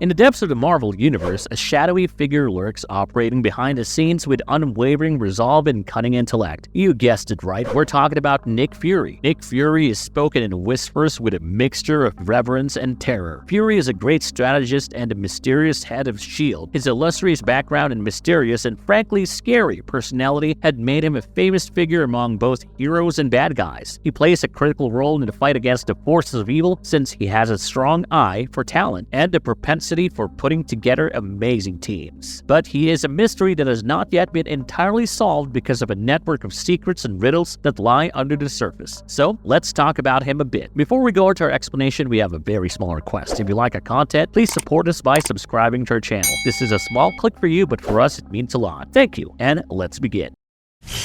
In the depths of the Marvel Universe, a shadowy figure lurks, operating behind the scenes with unwavering resolve and cunning intellect. You guessed it right, we're talking about Nick Fury. Nick Fury is spoken in whispers with a mixture of reverence and terror. Fury is a great strategist and a mysterious head of S.H.I.E.L.D. His illustrious background and mysterious and frankly scary personality had made him a famous figure among both heroes and bad guys. He plays a critical role in the fight against the forces of evil since he has a strong eye for talent and a propensity for putting together amazing teams. But he is a mystery that has not yet been entirely solved because of a network of secrets and riddles that lie under the surface. So let's talk about him a bit. Before we go into our explanation, we have a very small request. If you like our content, please support us by subscribing to our channel. This is a small click for you, but for us it means a lot. Thank you, and let's begin.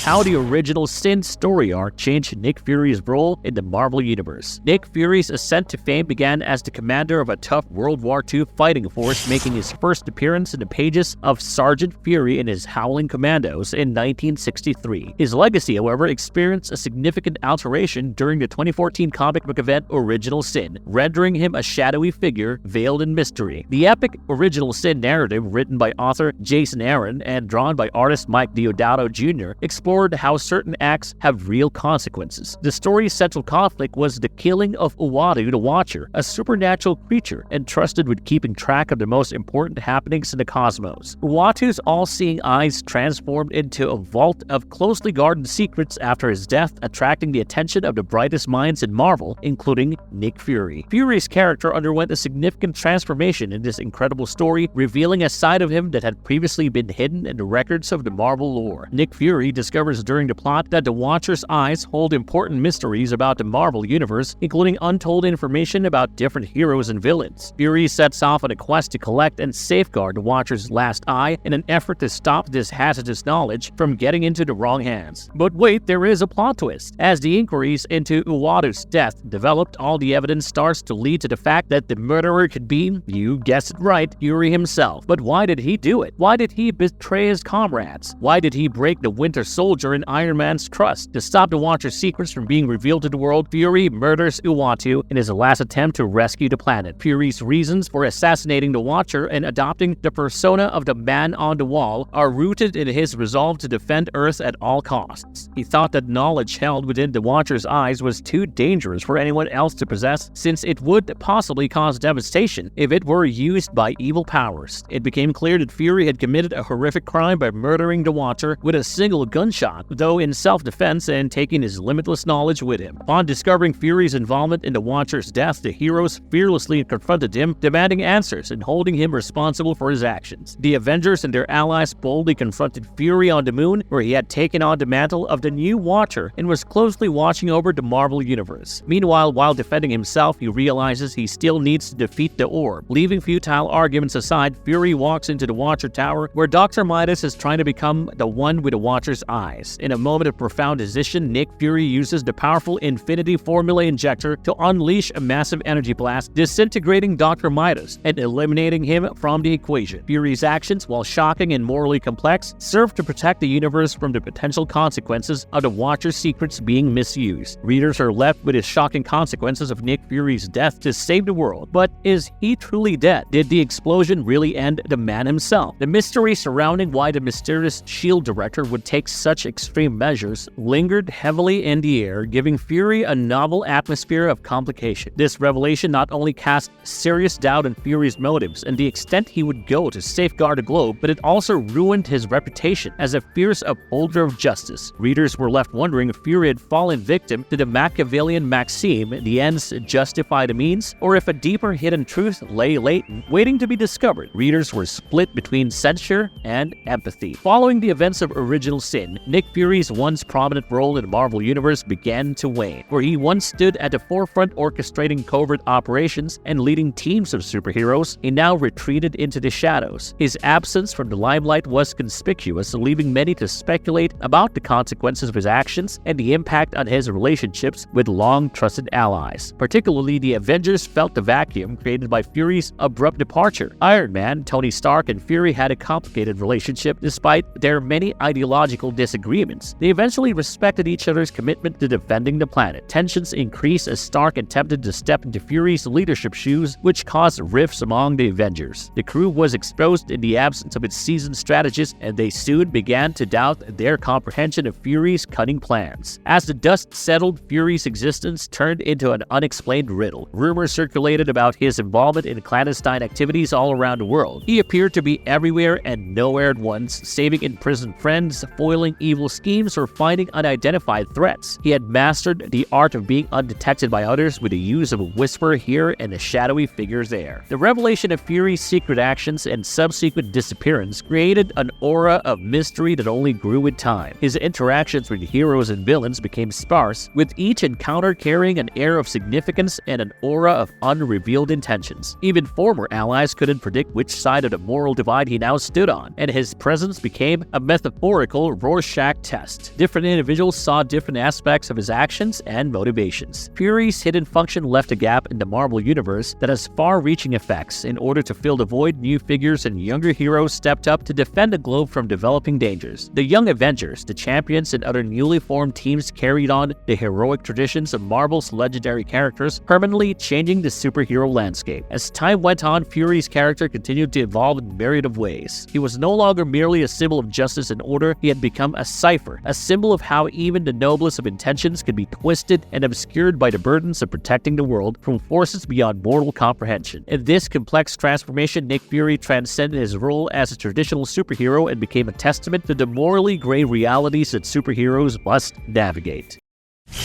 How the original Sin story arc changed Nick Fury's role in the Marvel Universe. Nick Fury's ascent to fame began as the commander of a tough World War II fighting force, making his first appearance in the pages of Sergeant Fury and his Howling Commandos in 1963. His legacy, however, experienced a significant alteration during the 2014 comic book event Original Sin, rendering him a shadowy figure veiled in mystery. The epic Original Sin narrative, written by author Jason Aaron and drawn by artist Mike Deodato Jr., explored how certain acts have real consequences. The story's central conflict was the killing of Uatu the Watcher, a supernatural creature entrusted with keeping track of the most important happenings in the cosmos. Uatu's all-seeing eyes transformed into a vault of closely guarded secrets after his death, attracting the attention of the brightest minds in Marvel, including Nick Fury. Fury's character underwent a significant transformation in this incredible story, revealing a side of him that had previously been hidden in the records of the Marvel lore. Nick Fury discovers during the plot that the Watcher's eyes hold important mysteries about the Marvel Universe, including untold information about different heroes and villains. Fury sets off on a quest to collect and safeguard the Watcher's last eye in an effort to stop this hazardous knowledge from getting into the wrong hands. But wait, there is a plot twist. As the inquiries into Uatu's death developed, all the evidence starts to lead to the fact that the murderer could be, you guessed it right, Fury himself. But why did he do it? Why did he betray his comrades? Why did he break the Winter Soldier in Iron Man's trust? To stop the Watcher's secrets from being revealed to the world, Fury murders Uatu in his last attempt to rescue the planet. Fury's reasons for assassinating the Watcher and adopting the persona of the Man on the Wall are rooted in his resolve to defend Earth at all costs. He thought that knowledge held within the Watcher's eyes was too dangerous for anyone else to possess, since it would possibly cause devastation if it were used by evil powers. It became clear that Fury had committed a horrific crime by murdering the Watcher with a single gunshot, though in self-defense and taking his limitless knowledge with him. Upon discovering Fury's involvement in the Watcher's death, the heroes fearlessly confronted him, demanding answers and holding him responsible for his actions. The Avengers and their allies boldly confronted Fury on the moon, where he had taken on the mantle of the new Watcher and was closely watching over the Marvel Universe. Meanwhile, while defending himself, he realizes he still needs to defeat the Orb. Leaving futile arguments aside, Fury walks into the Watcher Tower, where Dr. Midas is trying to become the one with the Watcher's eyes. In a moment of profound decision, Nick Fury uses the powerful Infinity Formula Injector to unleash a massive energy blast, disintegrating Dr. Midas and eliminating him from the equation. Fury's actions, while shocking and morally complex, serve to protect the universe from the potential consequences of the Watcher's secrets being misused. Readers are left with the shocking consequences of Nick Fury's death to save the world. But is he truly dead? Did the explosion really end the man himself? The mystery surrounding why the mysterious S.H.I.E.L.D. director would take such extreme measures lingered heavily in the air, giving Fury a novel atmosphere of complication. This revelation not only cast serious doubt in Fury's motives and the extent he would go to safeguard the globe, but it also ruined his reputation as a fierce upholder of justice. Readers were left wondering if Fury had fallen victim to the Machiavellian maxim, the ends justify the means, or if a deeper hidden truth lay latent, waiting to be discovered. Readers were split between censure and empathy. Following the events of Original Sin, Nick Fury's once prominent role in the Marvel Universe began to wane. Where he once stood at the forefront orchestrating covert operations and leading teams of superheroes, he now retreated into the shadows. His absence from the limelight was conspicuous, leaving many to speculate about the consequences of his actions and the impact on his relationships with long-trusted allies. Particularly, the Avengers felt the vacuum created by Fury's abrupt departure. Iron Man, Tony Stark, and Fury had a complicated relationship despite their many ideological political disagreements, they eventually respected each other's commitment to defending the planet. Tensions increased as Stark attempted to step into Fury's leadership shoes, which caused rifts among the Avengers. The crew was exposed in the absence of its seasoned strategist, and they soon began to doubt their comprehension of Fury's cunning plans. As the dust settled, Fury's existence turned into an unexplained riddle. Rumors circulated about his involvement in clandestine activities all around the world. He appeared to be everywhere and nowhere at once, saving imprisoned friends, foiling evil schemes, or fighting unidentified threats. He had mastered the art of being undetected by others with the use of a whisper here and a shadowy figure there. The revelation of Fury's secret actions and subsequent disappearance created an aura of mystery that only grew with time. His interactions with heroes and villains became sparse, with each encounter carrying an air of significance and an aura of unrevealed intentions. Even former allies couldn't predict which side of the moral divide he now stood on, and his presence became a metaphorical Rorschach test. Different individuals saw different aspects of his actions and motivations. Fury's hidden function left a gap in the Marvel Universe that has far-reaching effects. In order to fill the void, new figures and younger heroes stepped up to defend the globe from developing dangers. The Young Avengers, the Champions, and other newly formed teams carried on the heroic traditions of Marvel's legendary characters, permanently changing the superhero landscape. As time went on, Fury's character continued to evolve in myriad of ways. He was no longer merely a symbol of justice and order, he had become a cipher, a symbol of how even the noblest of intentions could be twisted and obscured by the burdens of protecting the world from forces beyond mortal comprehension. In this complex transformation, Nick Fury transcended his role as a traditional superhero and became a testament to the morally gray realities that superheroes must navigate.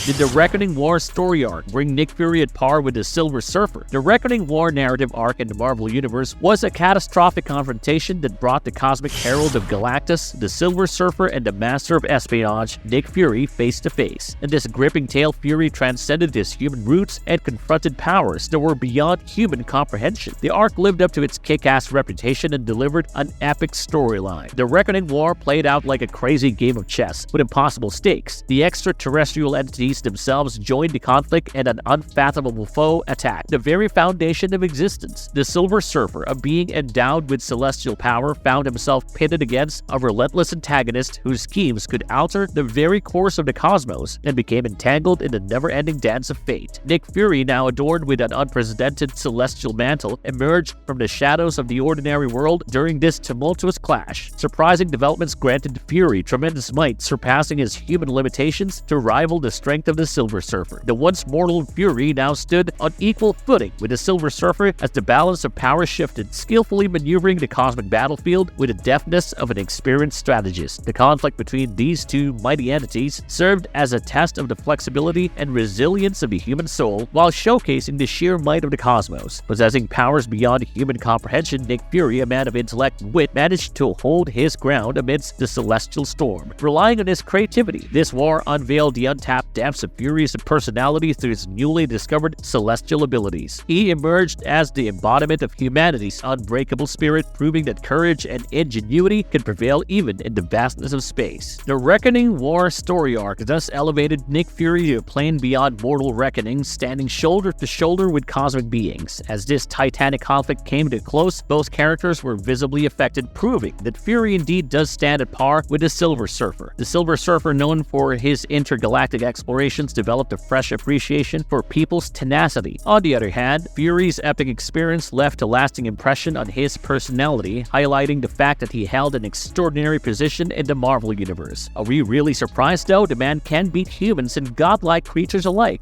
Did the Reckoning War story arc bring Nick Fury at par with the Silver Surfer? The Reckoning War narrative arc in the Marvel Universe was a catastrophic confrontation that brought the Cosmic Herald of Galactus, the Silver Surfer, and the Master of Espionage, Nick Fury, face to face. In this gripping tale, Fury transcended his human roots and confronted powers that were beyond human comprehension. The arc lived up to its kick-ass reputation and delivered an epic storyline. The Reckoning War played out like a crazy game of chess with impossible stakes. The extraterrestrial entities themselves joined the conflict, and an unfathomable foe attacked the very foundation of existence. The Silver Surfer, a being endowed with celestial power, found himself pitted against a relentless antagonist whose schemes could alter the very course of the cosmos, and became entangled in the never-ending dance of fate. Nick Fury, now adorned with an unprecedented celestial mantle, emerged from the shadows of the ordinary world during this tumultuous clash. Surprising developments granted Fury tremendous might, surpassing his human limitations to rival the strength of the Silver Surfer. The once mortal Fury now stood on equal footing with the Silver Surfer as the balance of power shifted, skillfully maneuvering the cosmic battlefield with the deftness of an experienced strategist. The conflict between these two mighty entities served as a test of the flexibility and resilience of the human soul, while showcasing the sheer might of the cosmos. Possessing powers beyond human comprehension, Nick Fury, a man of intellect and wit, managed to hold his ground amidst the celestial storm. Relying on his creativity, this war unveiled the untapped depths of Fury's personality through his newly discovered celestial abilities. He emerged as the embodiment of humanity's unbreakable spirit, proving that courage and ingenuity can prevail even in the vastness of space. The Reckoning War story arc thus elevated Nick Fury to a plane beyond mortal reckoning, standing shoulder to shoulder with cosmic beings. As this titanic conflict came to a close, both characters were visibly affected, proving that Fury indeed does stand at par with the Silver Surfer. The Silver Surfer, known for his intergalactic explorations, developed a fresh appreciation for people's tenacity. On the other hand, Fury's epic experience left a lasting impression on his personality, highlighting the fact that he held an extraordinary position in the Marvel Universe. Are we really surprised though? The man can beat humans and godlike creatures alike.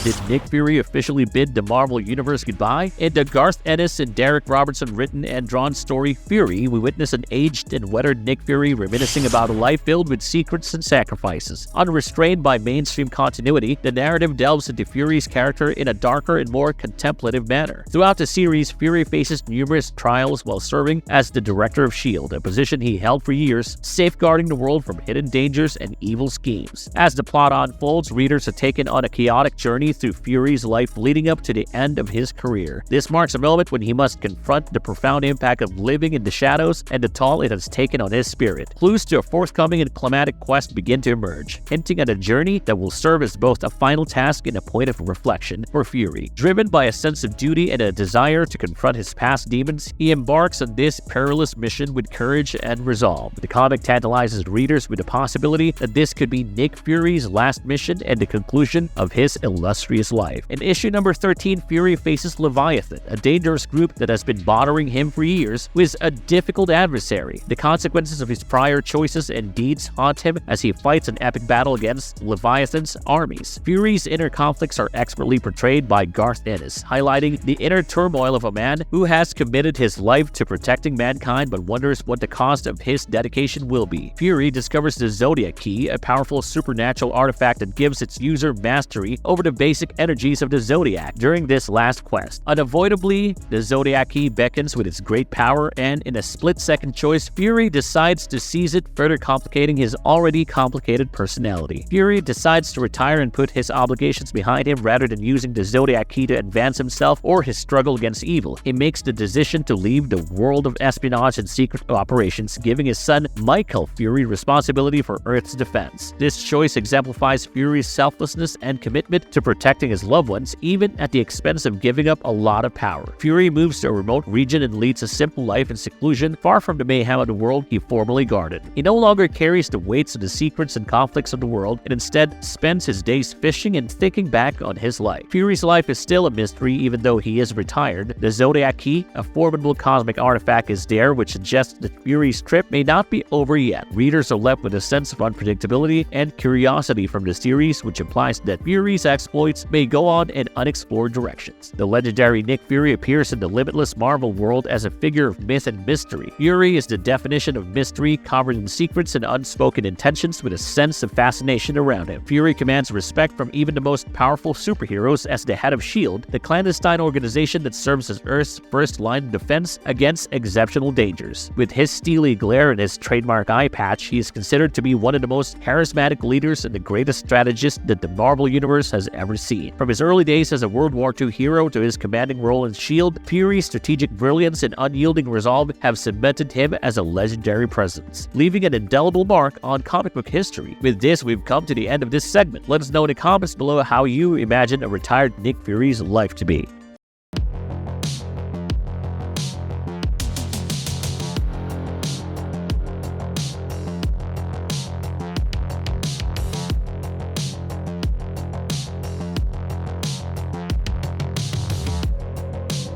Did Nick Fury officially bid the Marvel Universe goodbye? In the Garth Ennis and Derek Robertson written and drawn story Fury, we witness an aged and weathered Nick Fury reminiscing about a life filled with secrets and sacrifices. Unrestrained by mainstream continuity, the narrative delves into Fury's character in a darker and more contemplative manner. Throughout the series, Fury faces numerous trials while serving as the Director of S.H.I.E.L.D., a position he held for years, safeguarding the world from hidden dangers and evil schemes. As the plot unfolds, readers are taken on a chaotic journey through Fury's life leading up to the end of his career. This marks a moment when he must confront the profound impact of living in the shadows and the toll it has taken on his spirit. Clues to a forthcoming and climatic quest begin to emerge, hinting at a journey that will serve as both a final task and a point of reflection for Fury. Driven by a sense of duty and a desire to confront his past demons, he embarks on this perilous mission with courage and resolve. The comic tantalizes readers with the possibility that this could be Nick Fury's last mission and the conclusion of his illustrious life. In issue number 13, Fury faces Leviathan, a dangerous group that has been bothering him for years, who is a difficult adversary. The consequences of his prior choices and deeds haunt him as he fights an epic battle against Leviathan's armies. Fury's inner conflicts are expertly portrayed by Garth Ennis, highlighting the inner turmoil of a man who has committed his life to protecting mankind but wonders what the cost of his dedication will be. Fury discovers the Zodiac Key, a powerful supernatural artifact that gives its user mastery over the basic energies of the Zodiac during this last quest. Unavoidably, the Zodiac Key beckons with its great power, and in a split-second choice, Fury decides to seize it, further complicating his already complicated personality. Fury decides to retire and put his obligations behind him rather than using the Zodiac Key to advance himself or his struggle against evil. He makes the decision to leave the world of espionage and secret operations, giving his son Michael Fury responsibility for Earth's defense. This choice exemplifies Fury's selflessness and commitment to protecting his loved ones, even at the expense of giving up a lot of power. Fury moves to a remote region and leads a simple life in seclusion, far from the mayhem of the world he formerly guarded. He no longer carries the weights of the secrets and conflicts of the world, and instead spends his days fishing and thinking back on his life. Fury's life is still a mystery even though he is retired. The Zodiac Key, a formidable cosmic artifact, is there, which suggests that Fury's trip may not be over yet. Readers are left with a sense of unpredictability and curiosity from the series, which implies that Fury's exploits may go on in unexplored directions. The legendary Nick Fury appears in the limitless Marvel world as a figure of myth and mystery. Fury is the definition of mystery, covered in secrets and unspoken intentions, with a sense of fascination around him. Fury commands respect from even the most powerful superheroes as the head of S.H.I.E.L.D., the clandestine organization that serves as Earth's first line of defense against exceptional dangers. With his steely glare and his trademark eye patch, he is considered to be one of the most charismatic leaders and the greatest strategist that the Marvel Universe has ever seen. From his early days as a World War II hero to his commanding role in S.H.I.E.L.D., Fury's strategic brilliance and unyielding resolve have cemented him as a legendary presence, leaving an indelible mark on comic book history. With this, we've come to the end of this segment. Let us know in the comments below how you imagine a retired Nick Fury's life to be.